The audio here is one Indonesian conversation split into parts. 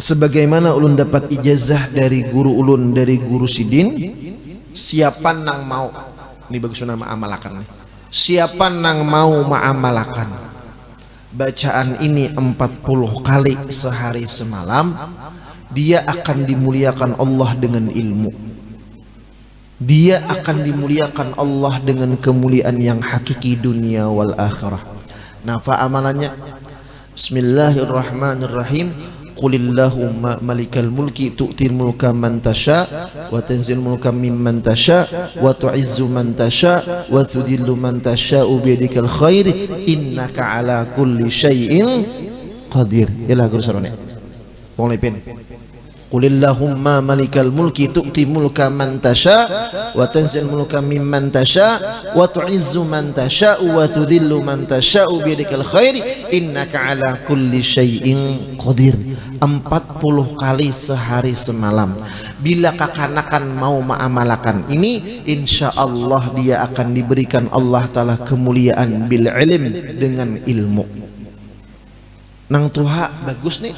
Sebagaimana ulun dapat ijazah dari guru ulun, dari guru Sidin, siapa nang mau, ini bagus nama amalakan nih. Siapa nang mau ma'amalakan bacaan ini 40 kali sehari semalam, dia akan dimuliakan Allah dengan ilmu. Dia akan dimuliakan Allah dengan kemuliaan yang hakiki dunia wal akhirah. Nah, amalannya Bismillahirrahmanirrahim. Qulillahumma malikal mulki tu'til mulka man tasha wa tanzil mulka mimman tasha wa tu'izzu man tasha wa tudillu man tasha biyadikal khair innaka ala kulli syai'in qadir. Yalah guru sarone. Mulai pen. Qulillahumma malikal mulki tu'ti mulka man tasha wa tanzil mulka mimman tasha wa tu'izzu man tasha wa tudillu man tasha biyadikal khair innaka ala kulli syai'in qadir. 40 kali sehari semalam. Bila kakanakan mau ma'amalakan ini, insya Allah dia akan diberikan Allah Ta'ala kemuliaan bil ilm, dengan ilmu. Nang tuha bagus nih.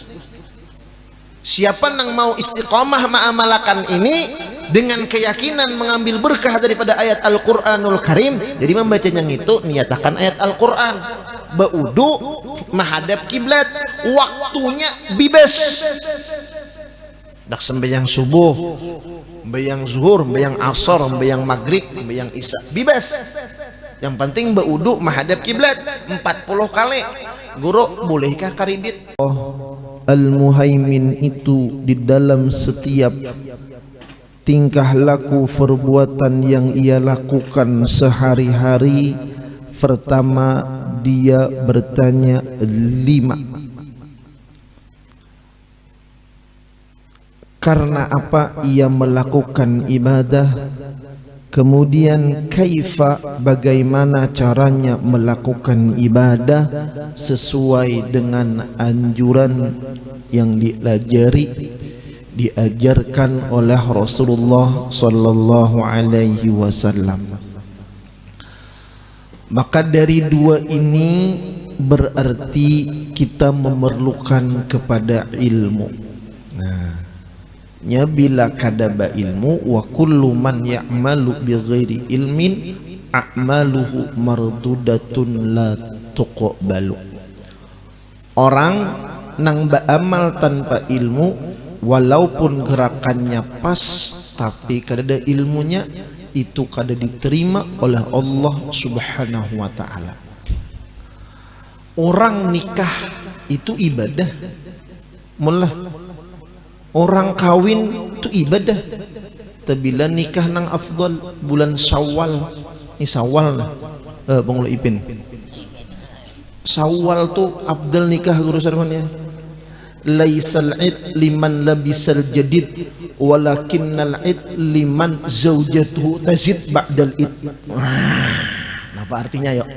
Siapa nang mau istiqomah ma'amalakan ini dengan keyakinan mengambil berkah daripada ayat Al-Quranul Karim. Jadi membacanya itu niatakan ayat Al-Quran, baudu menghadap kiblat, waktunya bebas. Dak sembahyang subuh, sembahyang zuhur, sembahyang asar, sembahyang maghrib, sembahyang isya, bebas. Yang penting baudu menghadap kiblat 40 kali. Guru, bolehkah karidit? Al-Muhaimin itu di dalam setiap tingkah laku perbuatan yang ia lakukan sehari-hari, pertama dia bertanya 5. Karena apa ia melakukan ibadah? Kemudian kaifa, bagaimana caranya melakukan ibadah sesuai dengan anjuran yang diajarkan oleh Rasulullah sallallahu alaihi wasallam. Maka dari dua ini berarti kita memerlukan kepada ilmu. Nah, nya bila kadaba ilmu, wa kullu man ya'malu bighairi ilmin a'maluhu mardudatun la tuqbalu. Orang nang beramal tanpa ilmu, walaupun gerakannya pas, tapi kada ilmunya, itu kada diterima oleh Allah Subhanahu wa ta'ala. Orang nikah itu ibadah, mullah. Orang kawin itu ibadah. Tabila nikah nang afdal bulan Syawal. Ini Syawal lah. Bang Ipin. Syawal tu afdal nikah guru sarwan ya. Laisal id liman labisal jadid walakinnal id liman zaujatuhu tazid ba'dal id. Apa artinya yuk?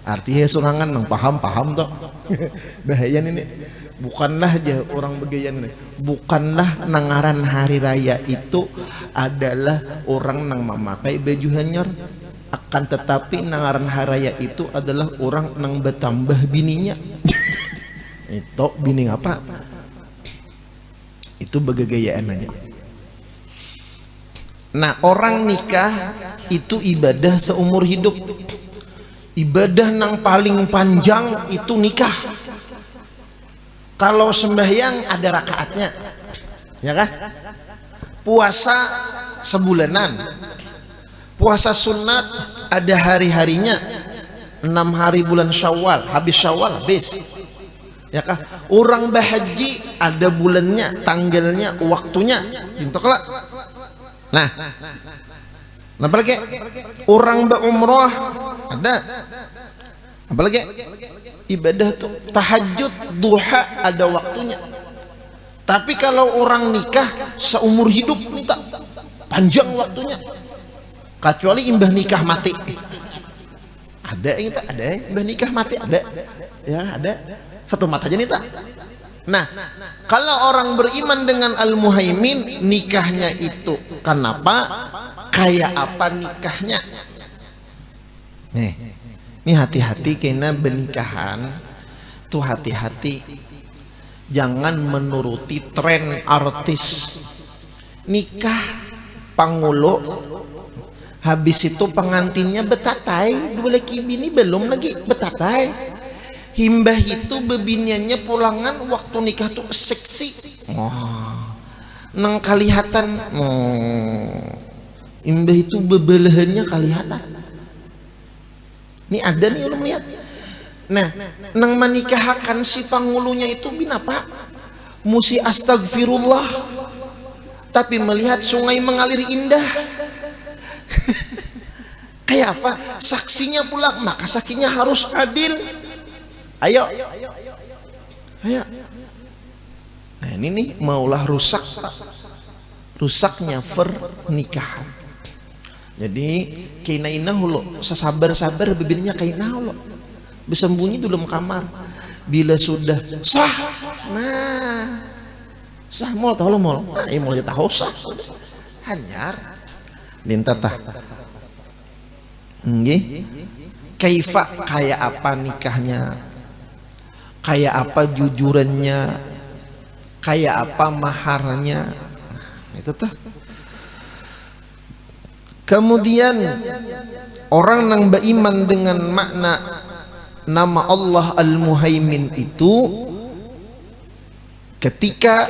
Artinya surangan nang paham toh. Bahaya ini. Bukanlah aja orang begayan nih. Bukanlah nangaran hari raya itu adalah orang nang memakai baju hanyar. Akan tetapi nangaran hari raya itu adalah orang nang bertambah bininya. Itu bini apa? Itu begagayaan aja. Nah, orang nikah itu ibadah seumur hidup. Ibadah nang paling panjang itu nikah. Kalau sembahyang ada rakaatnya, ya kan? Puasa sebulanan, puasa sunat ada hari-harinya. 6 hari bulan Syawal, habis Syawal habis. Ya kah? Orang berhaji ada bulannya, tanggalnya, waktunya. Intoklah. Nah, apalagi orang berumrah ada. Apalagi ibadah tuh tahajud, duha ada waktunya. Tapi kalau orang nikah seumur hidup minta panjang waktunya. Kecuali imbah nikah mati. Ada yang tak ada, imbah nikah mati ada. Ya ada. Satu mata aja nih tak. Nah, kalau orang beriman dengan Al-Muhaimin, nikahnya itu kenapa? Kayak apa nikahnya? Nih, ini hati-hati karena bernikahan tuh hati-hati. Jangan menuruti tren artis. Nikah pangulo, habis itu pengantinnya betatai, dua laki bini belum lagi betatai. Himbah itu bebiniannya pulangan waktu nikah tuh seksi. Nang kalihatan. Himbah itu bebelahannya kalihatan. Ini ada nih ulun lihat. Nah, nang menikahkan si pangulunya itu binapa? Musi astagfirullah, tapi melihat sungai mengalir indah. Kayak apa? Saksinya pula, maka saksinya harus adil. Ayo. Nah ini nih maulah rusaknya pernikahan. Jadi kaina inah lo sabar bibirnya kaina lo bersembunyi di dalam kamar. Bila sudah sah, nah sah mau tahu lo mau, mau dia tahu sah, hanyar lintatah. Nggih, kaifa kayak apa nikahnya, kayak apa jujurannya, kayak apa maharnya, itu tuh. Kemudian orang yang beriman dengan makna nama Allah Al-Muhaimin itu, ketika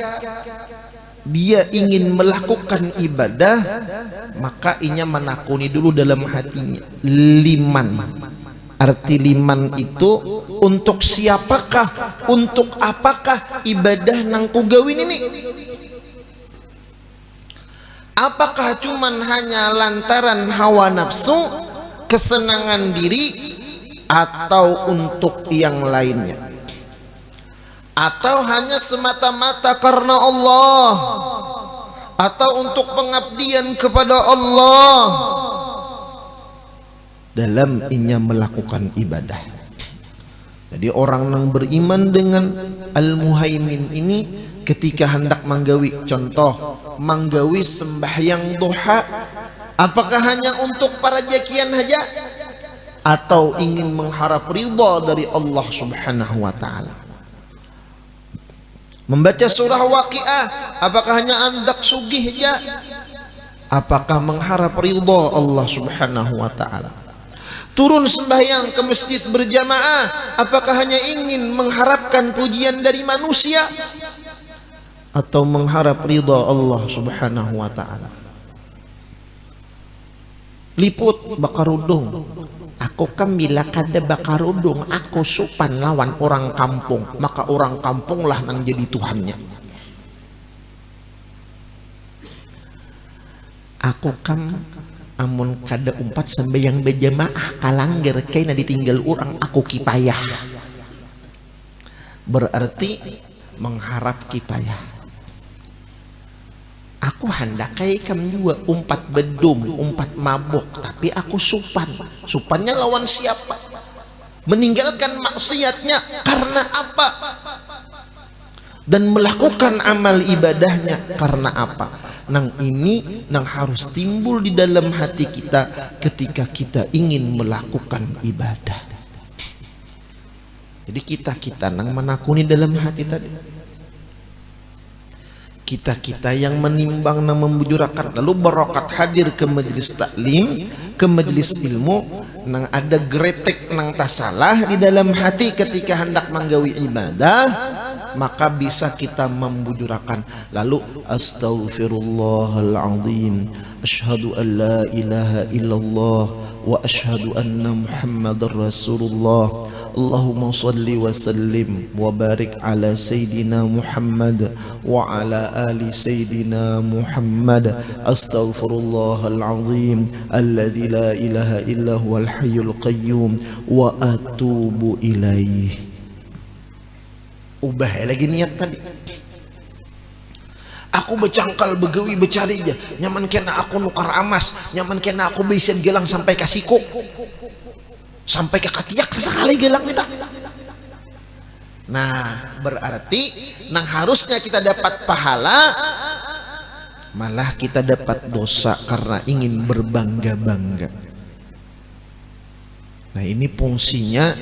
dia ingin melakukan ibadah, maka inya menakuni dulu dalam hatinya liman. Arti liman itu untuk siapakah, untuk apakah ibadah nang kugawin ini? Apakah cuman hanya lantaran hawa nafsu, kesenangan diri, atau untuk yang lainnya, atau hanya semata-mata karena Allah, atau untuk pengabdian kepada Allah dalam inya melakukan ibadah. Jadi orang yang beriman dengan Al-Muhaimin ini, ketika hendak manggawi, contoh manggawi sembahyang duha, apakah hanya untuk para jakian saja, atau ingin mengharap ridha dari Allah Subhanahu wa taala? Membaca surah Waqiah, apakah hanya hendak sugih saja, apakah mengharap ridha Allah Subhanahu wa taala? Turun sembahyang ke masjid berjamaah, apakah hanya ingin mengharapkan pujian dari manusia, atau mengharap ridha Allah Subhanahu wa taala? Liput bakarudung, aku kan bila kada bakarudung, aku supan lawan orang kampung, maka orang kampunglah nang jadi Tuhannya. Aku kan amun kada umpat sembahyang berjamaah kalangger kaina ditinggal orang, aku kipayah. Berarti mengharap kipayah. Aku hendak kayak kam juga umpat bedum, umpat mabuk, tapi aku supan. Supannya lawan siapa? Meninggalkan maksiatnya karena apa? Dan melakukan amal ibadahnya karena apa? Nang ini nang harus timbul di dalam hati kita ketika kita ingin melakukan ibadah. Jadi kita nang menakuni dalam hati tadi. Kita yang menimbang nang membujurakan, lalu barokat hadir ke majelis taklim, ke majelis ilmu, nang ada gretek nang tasalah di dalam hati ketika hendak menggawi ibadah, maka bisa kita membujurakan. Lalu astaghfirullahaladzim, asyhadu an la ilaha illallah wa asyhadu anna muhammadar rasulullah. Allahumma salli wa sallim wa barik ala Sayyidina Muhammad wa ala ali Sayyidina Muhammad. Astaghfirullahalazim alladzi la ilaha illa huwal hayyul qayyum wa atubu ilaih. Ubah lagi niat tadi. Aku becangkal begawi becari aja, nyaman kena aku nukar amas, nyaman kena aku bisa gelang sampai ke siku, sampai ke katiak sesekali gelang kita. Nah berarti nang harusnya kita dapat pahala, malah kita dapat dosa karena ingin berbangga-bangga. Nah ini fungsinya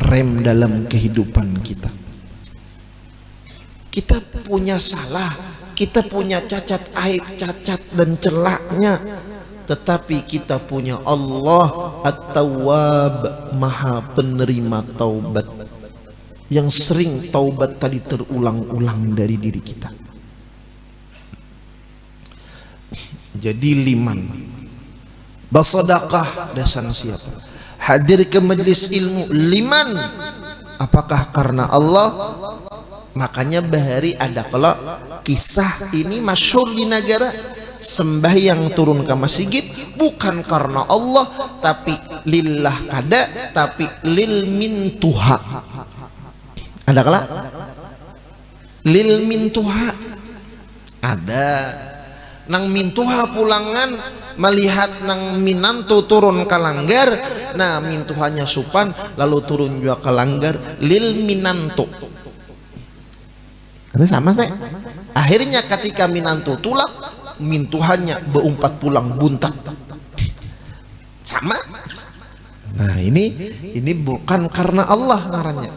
rem dalam kehidupan kita. Kita punya salah, kita punya cacat aib, cacat dan celaknya, tetapi kita punya Allah At-Tawwab, Maha penerima taubat, yang sering taubat tadi terulang-ulang dari diri kita. Jadi liman bersedekah dasar siapa? Hadir ke majelis ilmu liman, apakah karena Allah? Makanya bahari ada kalau kisah ini masyhur di negara, sembahyang turun ke masjid bukan karena Allah tapi lillah kada, tapi lil min tuha. Ada kala lil min tuha, ada nang mintuha pulangan melihat nang minantu turun kalanggar, nah mintuhanya supan lalu turun juga kalanggar lil minantu. Karena sama saya. Akhirnya ketika minantu tulak, mintuhannya beumpat pulang buntat. Sama. Nah ini bukan karena Allah ngarannya.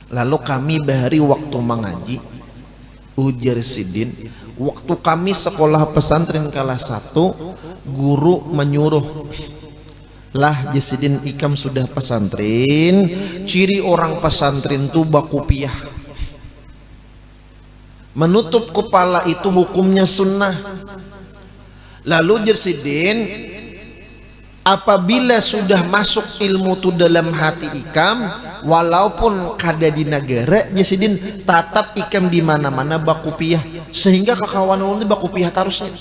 Lalu kami bahari waktu mengaji, ujar Sidin, waktu kami sekolah pesantren kelas 1, guru menyuruh, lah Jasidin ikam sudah pesantren, ciri orang pesantren tuh bakupiah, menutup kepala itu hukumnya sunnah. Lalu Jasidin, apabila sudah masuk ilmu itu dalam hati ikam, walaupun kada di negara, Jasidin tatap ikam di mana-mana bakupiah, sehingga kakawan itu bakupiah terusnya.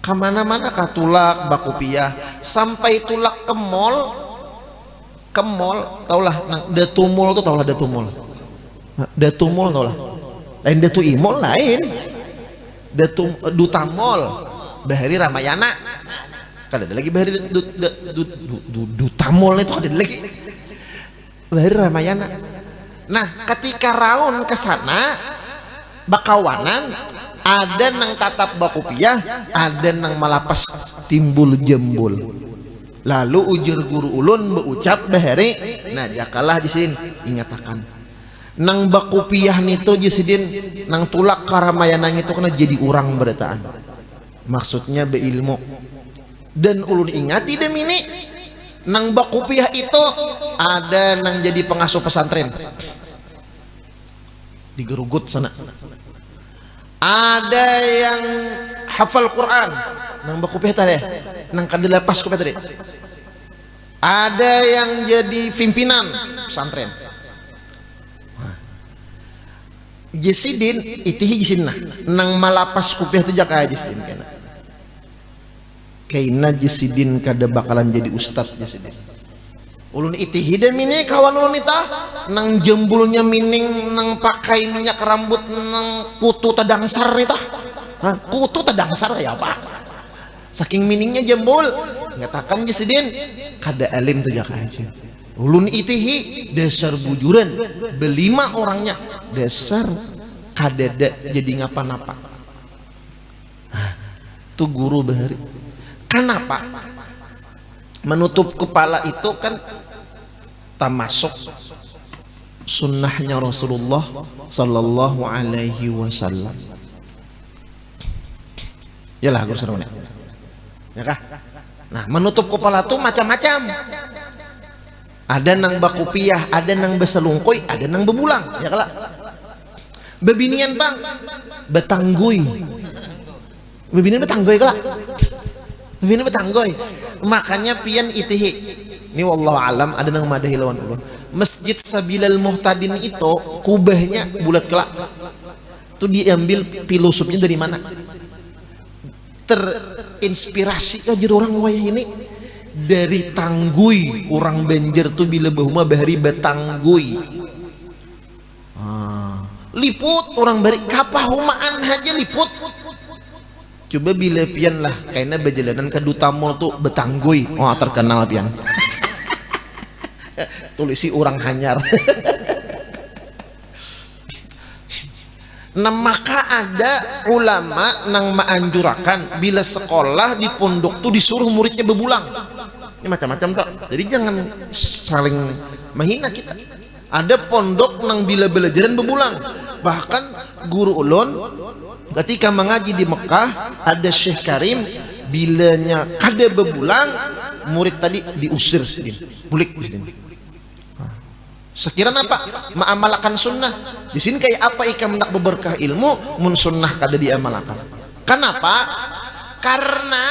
Kemana-mana katulak bakupiah, sampai tulak ke mall, taulah, datumul tuh taulah datumul, taulah. Lain datu imol lain, duta mall, bahari Ramayana, kada ada lagi bahari duta mall itu kada ada lagi, bahari Ramayana. Nah ketika raun ke sana bakawanan, ada nang tatap bakupiah, ada nang malapas timbul jembul. Lalu ujar guru ulun berucap bahari, nah jakalah di sini ingatakan nang bakupiah nito Jasidin, nang tulak Karamayana itu kena jadi orang berataan, maksudnya beilmu. Dan ulun ingati demini nang bakupiah itu ada nang jadi pengasuh pesantren di Gerugut sana, ada yang hafal Quran nang bakupiah tadi, nang kada lepas kupiah tadi, ada yang jadi pimpinan pesantren. Jasidin itihi jisinna nang malapas kupiah tu jaka Jasidin kaina Jasidin kada bakalan jadi ustad Jasidin. Ulun itihi dan mini kawan ulun ita nang jembulnya mining nang pakai minyak rambut nang kutu tadangsar ita, kutu tadangsar ya apa saking miningnya jembul ngatakan Jasidin kada alim tu jaka aja. Ulun itihi dasar bujuran belima orangnya, dasar kadada jadi ngapa-napa. Tuh guru bahari. Kenapa? Menutup kepala itu kan termasuk sunnahnya Rasulullah Sallallahu Alaihi Wasallam. Yalah guru seru ya kah? Nah menutup kepala itu macam-macam. Ada nang bakupiah, ada nang beselungkoy, ada nang bebulang, ya kala. Bebinian bang, betangguy. Bebinian betangguy kala. Bebinian betangguy. Makanya pian itihi. Ini wallahu alam ada nang madahi lawan ulun. Masjid Sabilal Muhtadin itu kubahnya bulat kala. Itu diambil filosofnya dari mana? Terinspirasi aja orang wayah ini dari Tangguy. Orang Banjar tuh bila bahuma bahari betangguy, liput orang bari kapahumaan aja liput. Coba bila pian lah kayaknya berjalanan ke Duta Mall tuh betangguy, oh terkenal pian. Tulisi orang hanyar. Nah maka ada ulama nang menganjurkan bila sekolah di pondok tuh disuruh muridnya bebulang. Ini macam-macam kok. Jadi jangan saling menghina kita. Ada pondok nang bila belajaran bebulang. Bahkan guru ulun ketika mengaji di Mekah, ada Syekh Karim, bilanya kada bebulang murid tadi diusir sidin, bulik di sini. Sekiranya apa? Mengamalkan sunnah. Di sini kayak apa ikam nak berberkah ilmu, mun sunnah kada diamalkan. Kenapa? Karena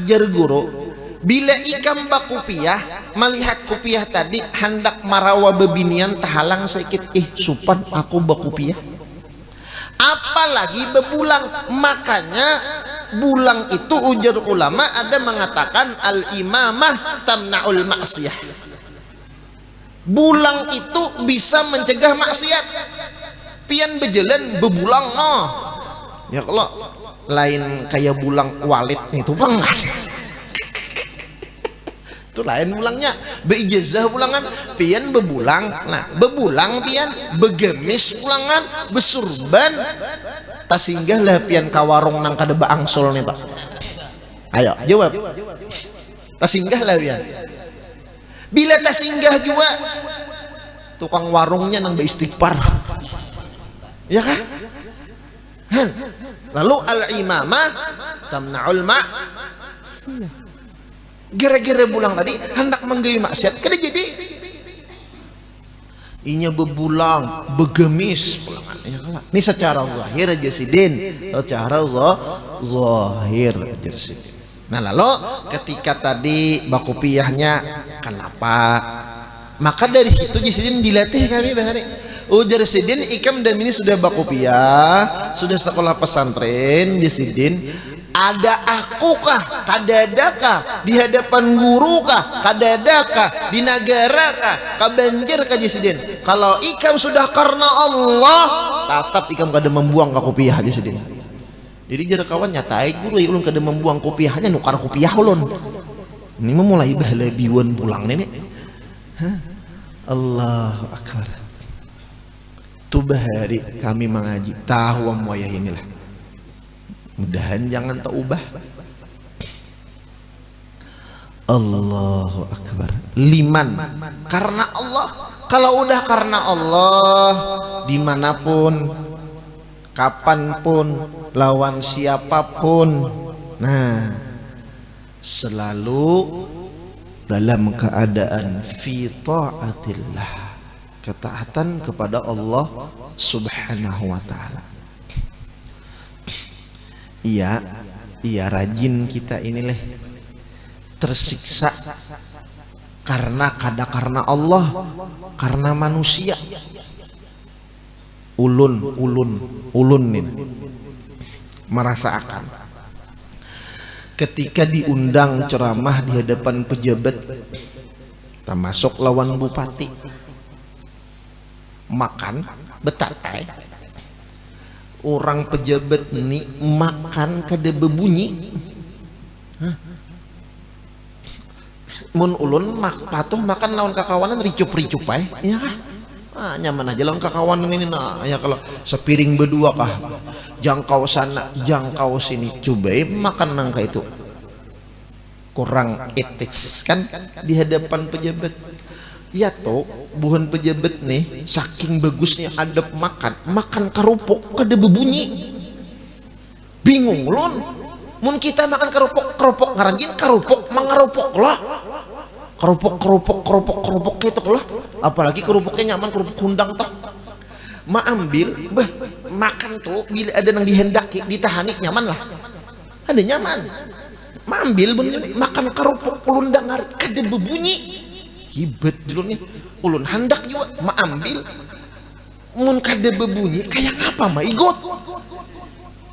jar guru, bila ikam bakupiah melihat kupiah tadi hendak marawa bebinian tahalang sedikit, supan aku bakupiah. Apalagi bebulang. Makanya bulang itu ujar ulama ada mengatakan al-imamah tamna'ul maksiyah. Bulang itu bisa mencegah maksiat. Pian bejalan bebulang no. Ya kalau lain kayak bulang walit itu bang. Itu lain bulangnya. Beijazah bulangan, pian bebulang. Nah, bebulang pian, begemis bulangan, besurban. Tasinggah lah pian kawarung nang kada baangsul nih Pak. Ayo jawab. Tasinggah lah pian. Bila tak singgah juga tukang warungnya nang beristighfar, ya kan? Lalu al-imamah tamna'ul maksiyah. Gara-gara bulang tadi hendak menggawi maksiat, kada jadi. Inya bebulang, begemis bulangan. Ya kan? Ini secara zahir aja sidin, secara zahir aja sidin. Nah lalu ketika tadi bakupiyahnya kenapa? Maka dari situ jisidin dilatih kami bahari. Ujar sidin ikam dan ini sudah bakupiyah, sudah sekolah pesantren jisidin. Ada akukah? Kadadakah? Di hadapan guru kah? Kadadakah? Di negara kah? Kabanjir kah jisidin? Kalau ikam sudah karena Allah, tetap ikam kada membuang bakupiyah jisidin. Jadi jara kawan nyatai guru ulun kada membuang kopiahnya nukar kopiah ulun. Ini memulai bahalabiwan pulang nenek. Allahu akbar. Tu bahari kami mengaji tahu wayah inilah. Mudahan jangan tak ubah. Allahu akbar. Liman karena Allah. Kalau udah karena Allah dimanapun, kapanpun, lawan siapapun, nah selalu dalam keadaan fi ta'atillah, ketaatan kepada Allah subhanahu wa ta'ala. Iya rajin kita inilah tersiksa karena Allah, karena manusia. Ulun nih merasakan ketika diundang ceramah di hadapan pejabat, termasuk lawan bupati, makan betatai orang pejabat ini makan kada bebunyi. Mun ulun patuh makan lawan kakawanan ricup-ricup ya kan? Nyaman aja lawan kakawanan ini. Nah ya kalau sepiring berdua kah, jangkau sana jangkau sini, cobain makan nangka itu kurang etis kan di hadapan pejabat. Ya toh buhan pejabat nih saking bagusnya adab makan kerupuk kada bebunyi. Bingung lun, mun kita makan kerupuk ngarajin kerupuk mangerupuk lah, kerupuk gitu lah. Apalagi kerupuknya nyaman, kerupuk kundang toh. Ambil makan tuh bila ada yang dihendaki ditahani nyaman lah, ada nyaman. Ambil makan kerupuk ulun dengar kada bebunyi, hibet dulu nih ulun hendak juga ambil mun kada bebunyi kayak apa igot.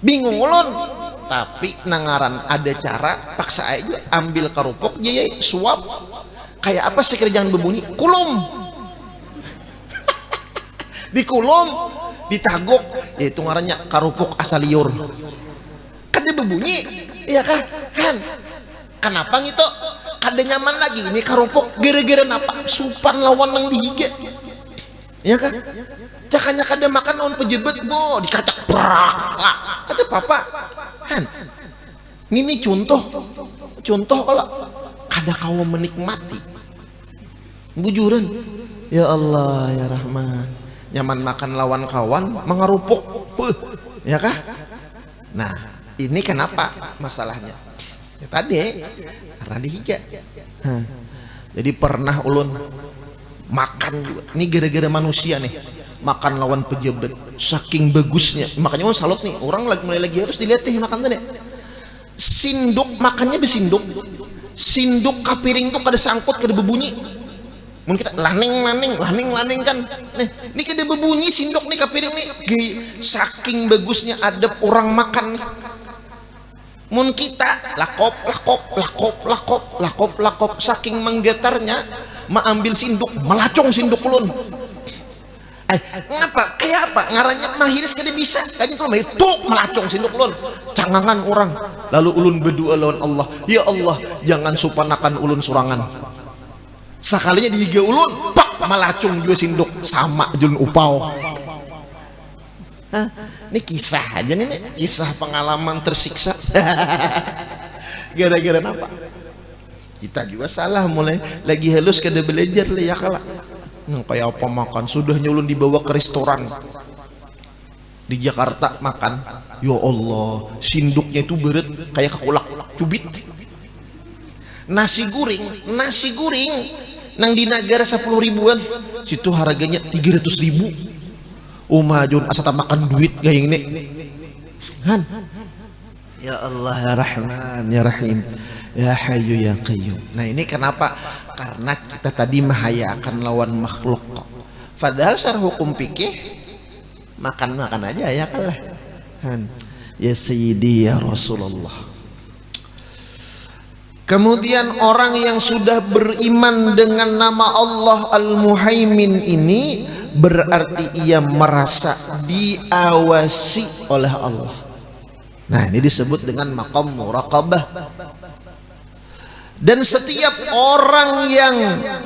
Bingung ulun, tapi nangaran ada cara paksa aja ambil kerupuk jaya suap kayak apa sih kerjaan bebunyi kulum. Dikulum, ditaguk, yaitu ngarannya kerupuk asal liur. Kada bebunyi, iya kan? Kenapa gitu? Kada nyaman lagi ini kerupuk gara-gara napa? Supan lawan nang dihiga. Iya kan? Jakanya kada makan lawan pejabat, dikacak prak. Kada apa-apa. Ini contoh kalau kada kau menikmati. Bujuran. Ya Allah ya Rahman. nyaman makan lawan kawan mengerupuk, ya kah? Nah, ini kenapa masalahnya? Ya tadi karena dihiga. Jadi pernah ulun makan juga. Ini gara-gara manusia nih, makan lawan pejabat, saking bagusnya. Makanya orang salut nih, orang mulai lagi harus dilihat nih makan tadi. Sinduk makannya besinduk, sinduk kapiring tuh kada sangkut, kada berbunyi. Mungkin kita laning kan, nih ini kada berbunyi sinduk nih kapiring nih, saking bagusnya adab orang makan. Mun kita lakop, saking menggetarnya, ambil sinduk, melacong sinduk ulun. Ngapa? Kayak apa? Ngarannya mahiris kada bisa. Kayaknya tuh tuh melacong sinduk ulun. Cangangan orang. Lalu ulun berdoa lawan Allah, ya Allah, jangan supanakan ulun surangan. Sekalinya dihiga ulun, pak melacong juga sinduk sama julun upau. Ini kisah aja nih, kisah pengalaman tersiksa. Gara-gara apa? Kita juga salah, mulai lagi halus kada belajar lah ya kalah. Kayak apa makan, sudah nyulun dibawa ke restoran di Jakarta makan, ya Allah, sinduknya itu berat kayak kekulak cubit. Nasi guring nang di negara 10 ribuan, situ harganya 300 ribu. Majun asa makan duit kayak ini. Ya Allah ya Rahman ya Rahim ya Hayyu ya Qayyum. Nah ini kenapa? Karena kita tadi mahayakan lawan makhluk. Padahal secara hukum fikih makan aja ya kalah. Ya Sayyidi ya Rasulullah. Kemudian orang yang sudah beriman dengan nama Allah Al-Muhaimin ini berarti ia merasa diawasi oleh Allah. Nah ini disebut dengan maqam muraqabah. Dan setiap orang yang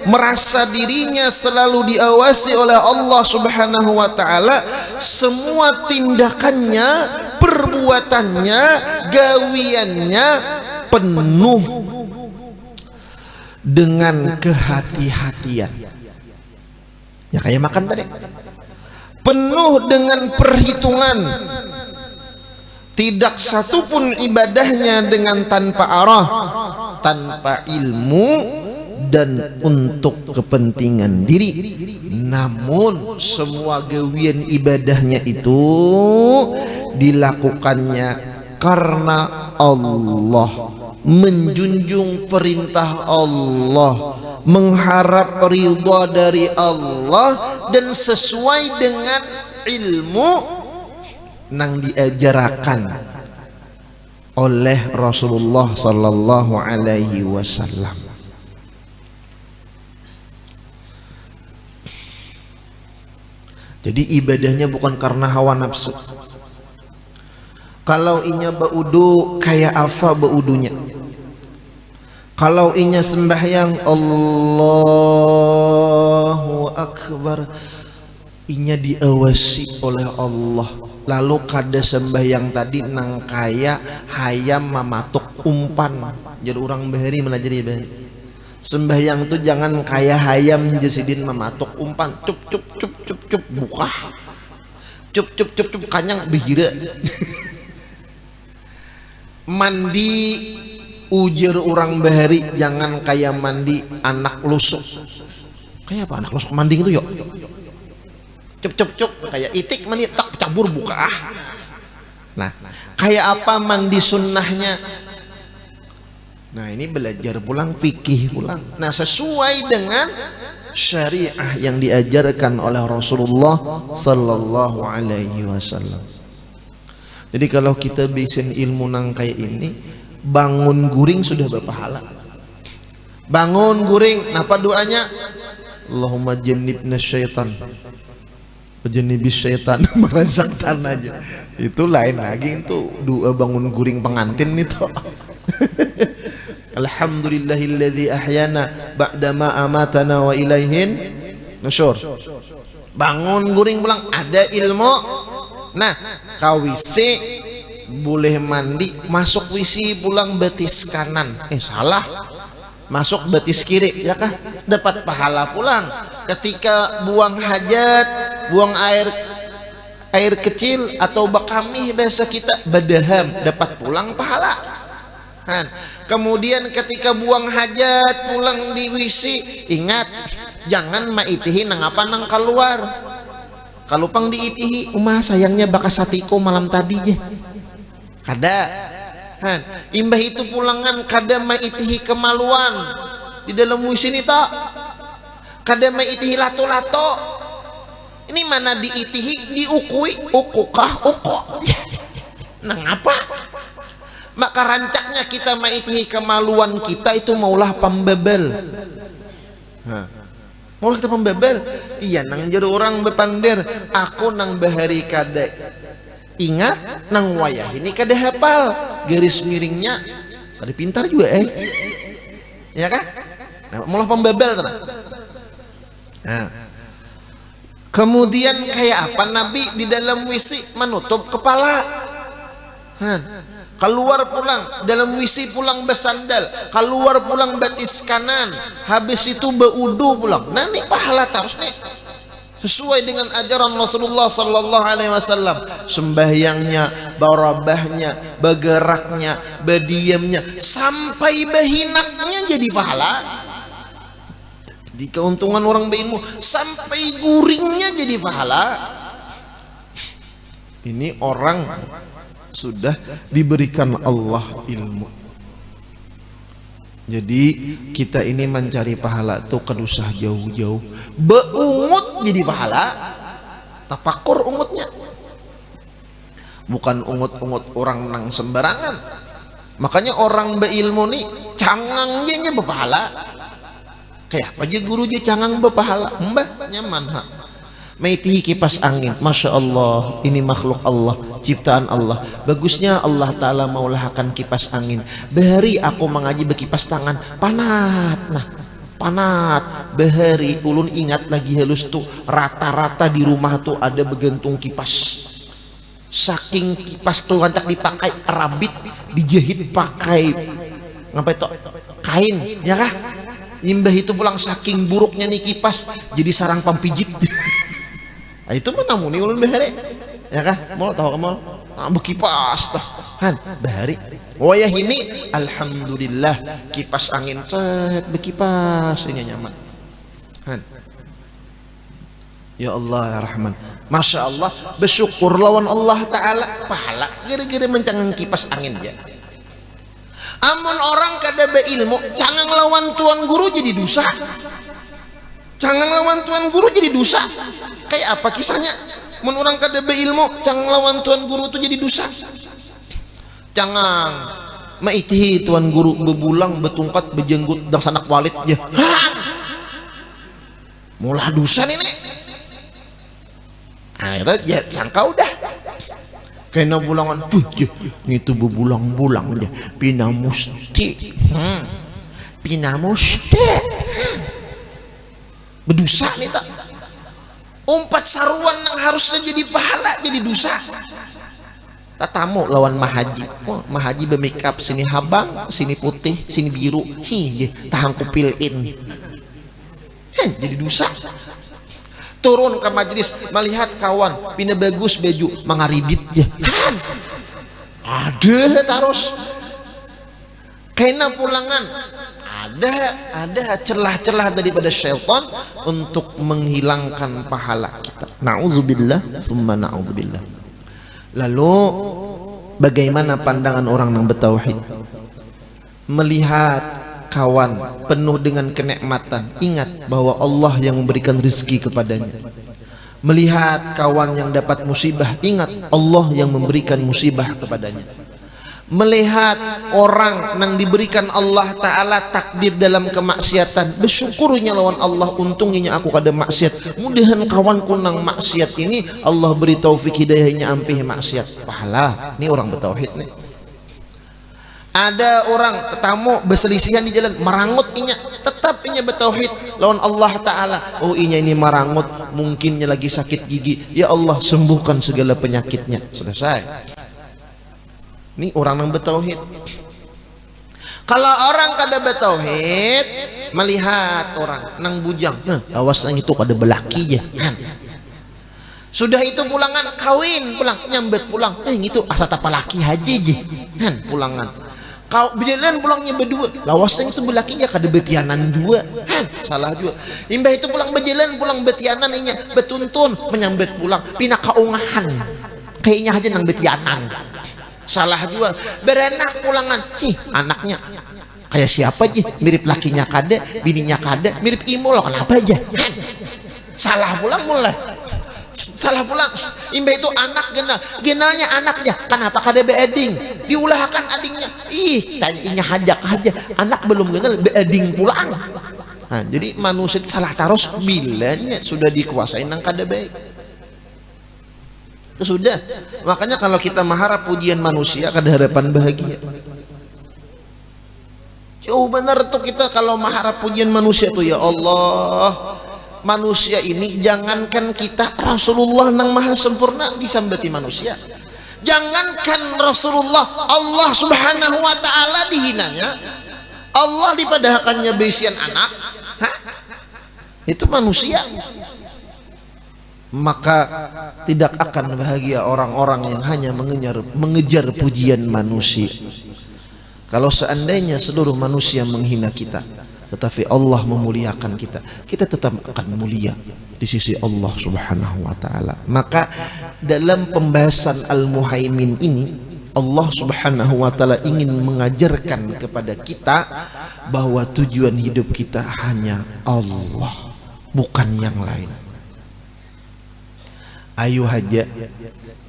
merasa dirinya selalu diawasi oleh Allah Subhanahu wa ta'ala, semua tindakannya, perbuatannya, gawiannya penuh dengan kehati-hatian. Ya kayak makan tadi, penuh dengan perhitungan. Tidak satupun ibadahnya dengan tanpa arah, tanpa ilmu, dan untuk kepentingan diri. Namun semua gawian ibadahnya itu dilakukannya karena Allah, menjunjung perintah Allah, mengharap ridha dari Allah, dan sesuai dengan ilmu nang diajarakan oleh Rasulullah sallallahu alaihi wasallam. Jadi ibadahnya bukan karena hawa nafsu. Kalau inya baudu kayak apa baudunya? Kalau inya sembahyang Allahu Akbar, inya diawasi oleh Allah. Lalu kada sembahyang tadi nang kaya hayam mamatuk umpan. Jadi orang bahari melajari bahari. Sembahyang tuh jangan kaya hayam jasidin mamatuk umpan. Cup buka. Cup kanyang bihira. Mandi ujar orang bahari jangan kaya mandi anak lusuk. Kayak apa anak lusuk manding itu yuk? Cup kayak itik mandi tak cabur buka. Nah kayak apa mandi sunnahnya? Nah ini belajar pulang fikih pulang. Nah sesuai dengan syariah yang diajarkan oleh Rasulullah sallallahu alaihi wasallam. Jadi kalau kita bisin ilmu nang kayak ini, bangun guring sudah berpahala. Bangun guring, napa doanya? Allahumma jannibna syaitan, jenibis syaitan, merazaktan aja. Itu lain lagi, itu doa bangun guring pengantin itu. Alhamdulillahilladzi ahyana ba'dama amatana wa ilaihin nusyur. Bangun guring pulang ada ilmu. Nah kawisi boleh mandi, masuk wisi pulang betis kanan, salah, masuk betis kiri, ya kah? Dapat pahala pulang. Ketika buang hajat buang air kecil atau bakami bahasa kita badaham, dapat pulang pahala. Kemudian ketika buang hajat pulang di WC, ingat jangan maitihi nang apa nang keluar. Kalau pang diitihi sayangnya bakas satiko malam tadi je kada. Imbah itu pulangan kada maitihi kemaluan di dalam WC ini tak, kada maitihi lato-lato. Ini mana diitihi diukui ukukah uko nang apa. Maka rancaknya kita maitihi kemaluan kita itu maulah pembebel. Maulah kita pembebel. Iya nang jero orang bepander aku nang bahari kada ingat nang wayah ini kada hafal garis miringnya kada pintar juga ya kan. Nah, maulah pembebel tenang. Kemudian kayak apa Nabi di dalam WC menutup kepala. Keluar pulang dalam WC pulang bersandal, keluar pulang batis kanan, habis itu beudu pulang. Nah ini pahala terus nih sesuai dengan ajaran Rasulullah sallallahu alaihi wasallam. Sembahyangnya, barabahnya, bergeraknya, berdiamnya, sampai berhinaknya jadi pahala. Di keuntungan orang berilmu sampai guringnya jadi pahala. Ini orang sudah diberikan Allah ilmu. Jadi kita ini mencari pahala tuh kedusah jauh-jauh. Beungut jadi pahala. Tafakur ungutnya. Bukan ungut-ungut orang nang sembarangan. Makanya orang berilmu nih cangangnya berpahala. Kayak apa aja guru je cangang berpahala. Mbah nyaman maitihi kipas angin. Masya Allah, ini makhluk Allah, ciptaan Allah. Bagusnya Allah Ta'ala maulahkan kipas angin. Bahari aku mengaji berkipas tangan panat. Nah panat bahari ulun ingat lagi halus tuh rata-rata di rumah tuh ada begantung kipas. Saking kipas tuh hantak dipakai rabit dijahit pakai ngapain itu kain ya kah. Imbah itu pulang saking buruknya nih kipas jadi sarang pampijit. Nah, itu mana muni ulun bahari ya kah mau tahu kamu berkipas bahari wayah ini alhamdulillah kipas angin cet berkipas ini nyaman. Ya Allah ya Rahman, Masya Allah, bersyukur lawan Allah Ta'ala pahala gara-gara mencangang kipas angin ya. Amun orang kada beilmu jangan lawan tuan guru jadi dosa. Jangan lawan tuan guru jadi dosa. Kayak apa kisahnya? Mun orang kada beilmu jangan lawan tuan guru itu jadi dosa. Jangan maitihi tuan guru bebulang betungkat bejenggut dan sanak walid ya. Mulah dosa nih nek. Akhirnya ya sangka udah. Kena bulangan itu bebulang-bulang dia pinamusti berdosa nih tak umpat saruan yang harusnya jadi pahala jadi dosa. Tatamu lawan mahaji mahaji be-make up sini habang sini putih sini biru tahang kupilin jadi dosa. Turun ke majelis melihat kawan pindah bagus baju mengaridit ya ada terus kena pulangan ada celah-celah daripada syaitan untuk menghilangkan pahala kita. Na'udzubillah summa na'udzubillah. Lalu bagaimana pandangan orang yang bertauhid melihat kawan penuh dengan kenikmatan, ingat bahwa Allah yang memberikan rezeki kepadanya. Melihat kawan yang dapat musibah, ingat Allah yang memberikan musibah kepadanya. Melihat orang yang diberikan Allah Ta'ala takdir dalam kemaksiatan, bersyukurnya lawan Allah, untungnya aku kada maksiat. Mudahan kawanku nang maksiat ini Allah beri taufik hidayahnya ampih maksiat. Pahala. Ini orang bertauhid nih. Ada orang ketemu berselisihan di jalan merangut inya, tetap inya bertauhid lawan Allah Ta'ala. Oh inya ini merangut mungkinnya lagi sakit gigi, ya Allah sembuhkan segala penyakitnya. Selesai. Ini orang yang bertauhid. Kalau orang kada bertauhid melihat orang nang bujang, awas nang itu kada belaki ya. Sudah itu pulangan kawin pulang nyambet pulang itu asa tapa laki haji kan pulangan kau berjalan pulangnya berdua lawasnya itu belakinya kada betianan juga salah juga imbah itu pulang berjalan pulang betianan inya betuntun menyambet pulang pindah kaungahan kayaknya aja nang betianan salah juga berenak pulangan anaknya kayak siapa aja mirip lakinya kada bininya kada mirip imul kenapa aja salah pulang mulai salah pulang imbah itu anak genalnya anaknya kenapa kada beeding diulahkan adingnya tanyainnya hajak aja anak belum genal beeding pulang nah, jadi manusia salah taros bilanya sudah dikuasai nang kada baik itu sudah makanya kalau kita mengharap pujian manusia kada harapan bahagia jauh benar tuh kita kalau mengharap pujian manusia tuh ya Allah manusia ini jangankan kita Rasulullah nang maha sempurna disambati manusia jangankan Rasulullah Allah subhanahu wa ta'ala dihinanya Allah dipadahkannya besian anak itu manusia maka tidak akan bahagia orang-orang yang hanya mengejar pujian manusia kalau seandainya seluruh manusia menghina kita tetapi Allah memuliakan kita tetap akan mulia di sisi Allah subhanahu wa ta'ala maka dalam pembahasan Al-Muhaimin ini Allah subhanahu wa ta'ala ingin mengajarkan kepada kita bahwa tujuan hidup kita hanya Allah bukan yang lain ayo aja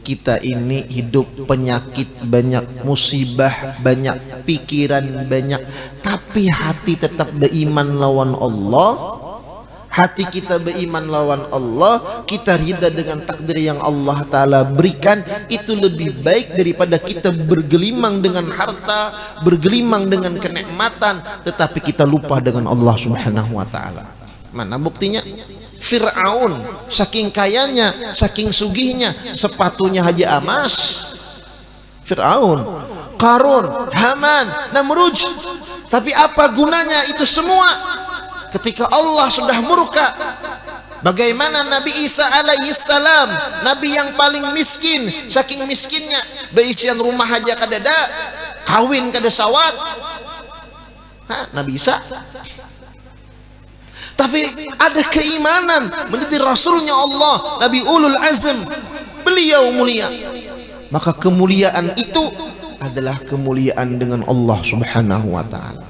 kita ini hidup penyakit banyak musibah banyak pikiran banyak tapi hati tetap beriman lawan Allah hati kita beriman lawan Allah kita ridha dengan takdir yang Allah Ta'ala berikan itu lebih baik daripada kita bergelimang dengan harta bergelimang dengan kenikmatan tetapi kita lupa dengan Allah Subhanahu wa Ta'ala mana buktinya Fir'aun saking kayanya saking sugihnya sepatunya haja emas Fir'aun Qarun Haman Namrud tapi apa gunanya itu semua ketika Allah sudah murka bagaimana Nabi Isa alaihi salam Nabi yang paling miskin saking miskinnya beisian rumah haja kadada kawin kada sawat Nabi Isa tapi ada keimanan menjadi Rasulnya Allah Nabi Ulul Azm beliau mulia maka kemuliaan itu adalah kemuliaan dengan Allah Subhanahu wa Ta'ala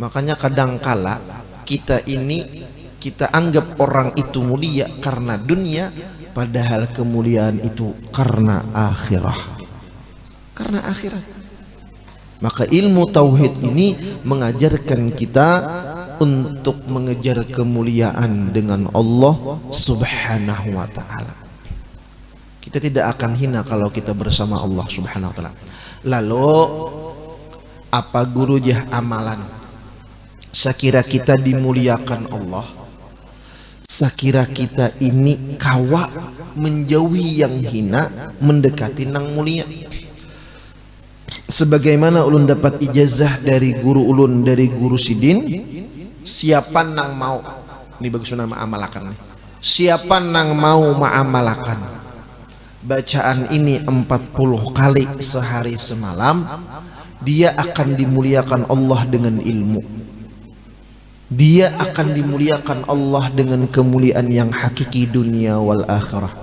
makanya kadangkala kita ini kita anggap orang itu mulia karena dunia padahal kemuliaan itu karena akhirat maka ilmu tauhid ini mengajarkan kita untuk mengejar kemuliaan dengan Allah Subhanahu wa Ta'ala kita tidak akan hina kalau kita bersama Allah Subhanahu wa Ta'ala lalu apa gurujah amalan sekira kita dimuliakan Allah sekira kita ini kawa menjauhi yang hina mendekati nang mulia sebagaimana ulun dapat ijazah dari guru ulun dari guru Sidin siapa nang mau ini bagus nama amalakan nih siapa nang mau ma'amalakan bacaan ini 40 kali sehari semalam dia akan dimuliakan Allah dengan ilmu dia akan dimuliakan Allah dengan kemuliaan yang hakiki dunia wal akhirah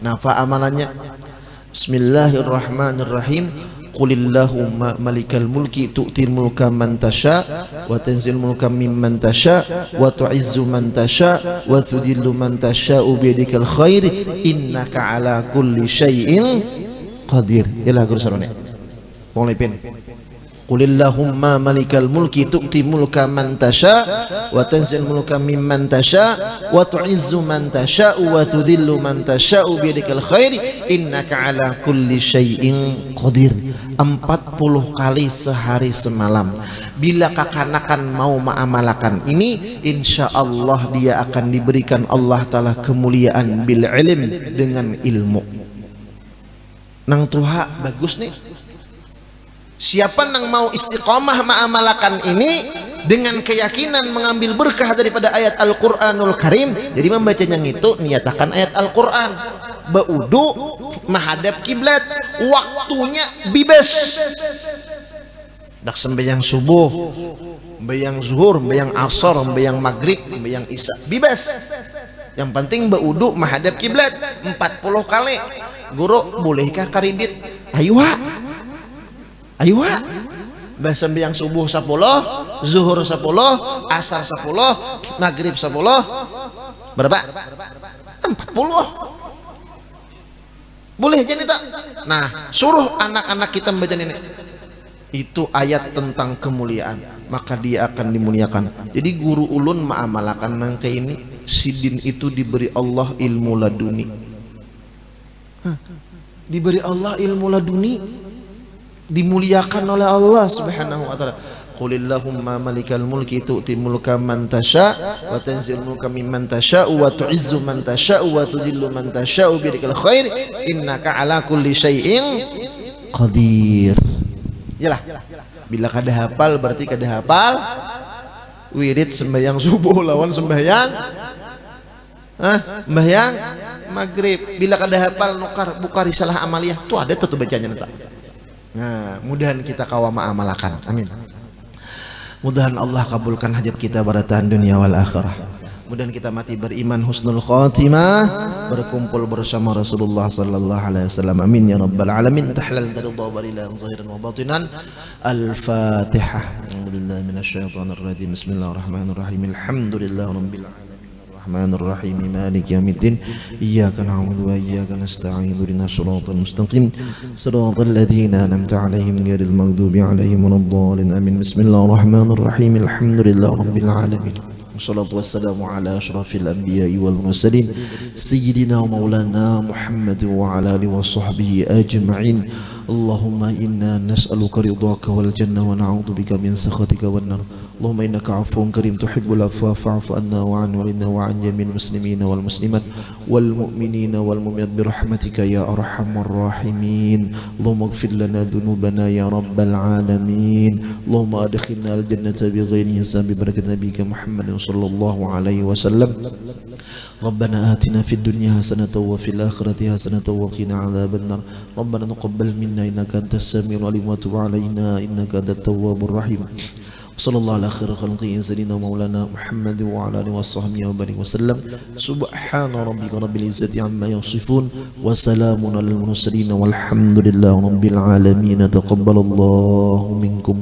nah fa amalannya Bismillahirrahmanirrahim Qulillahumma malikal mulki tu'til mulka man tasha wa tanzil mulka mimman tasha wa tu'izzu man tasha wa tudillu man tasha biyadikal khair innaka ala kulli syai'in qadir ila gurusarone mulai pen Qulillahumma malikal mulki tu'ti mulka man tasha wa tanzil mulka mimman tasha wa tu'izzu man tasha wa tudillu man tasha biyadikal khair innaka ala kulli syai'in qadir 40 kali sehari semalam bila kakanakan mau ma'amalakan ini insyaallah dia akan diberikan Allah Ta'ala kemuliaan bil ilm dengan ilmu nang tuha bagus nih siapa nang mau istiqomah ma'amalakan ini dengan keyakinan mengambil berkah daripada ayat Al-Qur'anul Karim. Jadi membacanya itu niatakan ayat Al-Qur'an. Baudu menghadap kiblat, waktunya bebas. Dak sembahyang subuh, sembahyang zuhur, sembahyang asar, sembahyang maghrib, sembahyang isya, bebas. Yang penting baudu menghadap kiblat 40 kali. Guru, bolehkah karidit? Ayo bahasa sembahyang subuh 10, zuhur 10, asar 10, maghrib 10, berapa? 40. Boleh jadi tak? Nah, suruh anak-anak kita membaca ini. Itu ayat tentang kemuliaan, maka dia akan dimuliakan. Jadi guru ulun ma'amalakan nangke ini, sidin itu diberi Allah ilmu laduni. Diberi Allah ilmu laduni, dimuliakan oleh Allah Subhanahu wa taala. Qulillahumma malikal mulki tu'ti mulka man tasha wa tanzil mulka mimman tasha wa tu'izzu man tasha wa tudillu man tasha biyadikal khair innaka ala kulli syai'in qadir. Yalah. Bila kada hafal berarti kada hafal wirid sembahyang subuh lawan sembahyang sembahyang maghrib. Bila kada hafal nukar buka risalah amaliyah tuh ada tuh bacanya nanti. Nah, mudahan kita kawama amalakan. Amin. Mudahan Allah kabulkan hajat kita baratahan dunia wal akhirah. Mudahan kita mati beriman husnul khatimah, berkumpul bersama Rasulullah sallallahu alaihi wasallam. Amin ya rabbal alamin. Tahlal ridha barilan zahiran wa batinan. Al-Fatihah. A'udzubillahi minasyaitonir rajim. Bismillahirrahmanirrahim. Alhamdulillahirabbil alamin. الرحمن الرحيم مالك يوم الدين إياك نعبد وإياك نستعين اهدنا الصراط المستقيم صراط الذين أنعمت عليهم غير المغضوب عليهم ولا الضالين آمين بسم الله الرحمن الرحيم الحمد لله رب العالمين والصلاة والسلام على أشرف الأنبياء والمرسلين سيدنا ومولانا محمد وعلى آله وصحبه أجمعين اللهم إنا نسألك رضاك والجنة ونعوذ بك من سخطك والنار اللهم إنك عفو كريم تحب العفو فاعف عنا وعن والدنا وعن جميع المسلمين والمسلمات والمؤمنين والمؤمنات برحمتك يا أرحم الراحمين اللهم اغفر لنا ذنوبنا يا رب العالمين اللهم أدخلنا الجنة بغير حساب ببركة نبيك محمد صلى الله عليه وسلم ربنا آتنا في الدنيا حسنة وفي الآخرة حسنة وقنا عذاب النار ربنا تقبل منا إنك أنت السميع العليم وتب علينا إنك أنت التواب الرحيم صلى الله على خير خلقه سيدنا مولانا محمد وعلى آله وصحبه وبارك وسلم سبحان ربك رب العزة عما يصفون وسلام على المرسلين والحمد لله رب العالمين تقبل الله منكم.